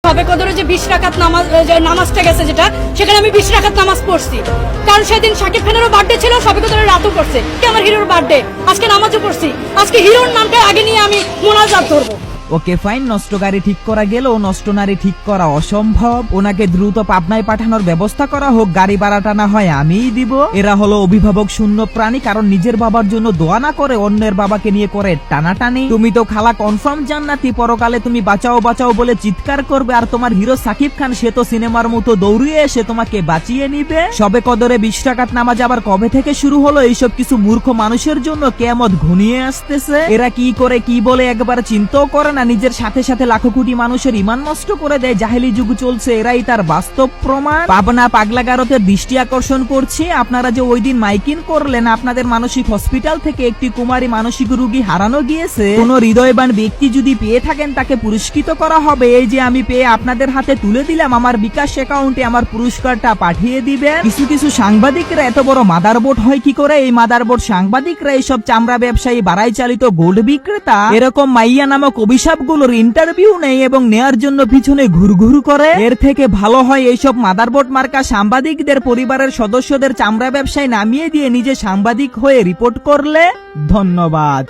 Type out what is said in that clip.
সবে কদরে যে 20 রাকাত নামাজটা গেছে যেটা, সেখানে আমি 20 রাকাত নামাজ পড়ছি। কারণ সেদিন শাকিব খানেরও বার্থডে ছিল, সবে কদরের রাতও পড়ছে, আমার হিরোর বার্থডে, আজকে নামাজও পড়ছি। আজকে হিরোর নামটা আগে নিয়ে আমি মোনাজাত ধরবো। ওকে ফাইন, নষ্ট গাড়ি ঠিক করা গেলেও নষ্ট নারী ঠিক করা অসম্ভব। ওনাকে দ্রুত পাবনায় পাঠানোর ব্যবস্থা করা হোক, গাড়ি ভাড়াটা না হয় আমিই দিব। এরা হলো অভিভাবক শূন্য প্রাণী, কারণ নিজের বাবার জন্য দোয়া না করে অন্যের বাবাকে নিয়ে করে টানাটানি। তুমি তো খালা কনফার্ম জান্নাতি, পরকালে তুমি বাঁচাও বাঁচাও বলে চিৎকার করবে, আর তোমার হিরো সাকিব খান সে তো সিনেমার মতো দৌড়িয়ে এসে তোমাকে বাঁচিয়ে নিবে। সবে কদরে 20 রাকাত নামাজ আবার কবে থেকে শুরু হলো? এইসব কিছু মূর্খ মানুষের জন্য কিয়ামত ঘনিয়ে আসতেছে। এরা কি করে কি বলে একবার চিন্তাও করে না, নিজের সাথে সাথে লাখো কোটি মানুষের ঈমান নষ্ট করে দেয়। জাহেলি যুগ চলছে, এরাই তার বাস্তব প্রমাণ। পাবনা পাগলাগারতের দৃষ্টি আকর্ষণ করছি, আপনারা যে ওই দিন মাইকিং করলেন, আপনাদের মানসিক হসপিটাল থেকে একটি কুমারী মানসিক রোগী হারানো গিয়েছে। কোন হৃদয়বান ব্যক্তি যদি পেয়ে থাকেন তাকে পুরস্কৃত করা হবে। এই যে আমি পেয়ে আপনাদের হাতে তুলে দিলাম, আমার বিকাশ অ্যাকাউন্টে আমার পুরস্কারটা পাঠিয়ে দিবেন। কিছু কিছু সাংবাদিকরা এত বড় মাদারবোর্ড হয় কি করে? এই মাদারবোর্ড সাংবাদিকরা এইসব চামড়া ব্যবসায়ী, বাড়াই চালিত গোল্ড বিক্রেতা, এরকম মাইয়া নামক অভিশাপগুলোর ইন্টারভিউ নেই এবং নেয়ার জন্য পিছনে ঘুরঘুর করে। এর থেকে ভালো হয় এইসব মাদারবোর্ড মার্কা সাংবাদিকদের পরিবারের সদস্যদের চামড়া ব্যবসায় নামিয়ে দিয়ে নিজে সাংবাদিক হয়ে রিপোর্ট করলে। ধন্যবাদ।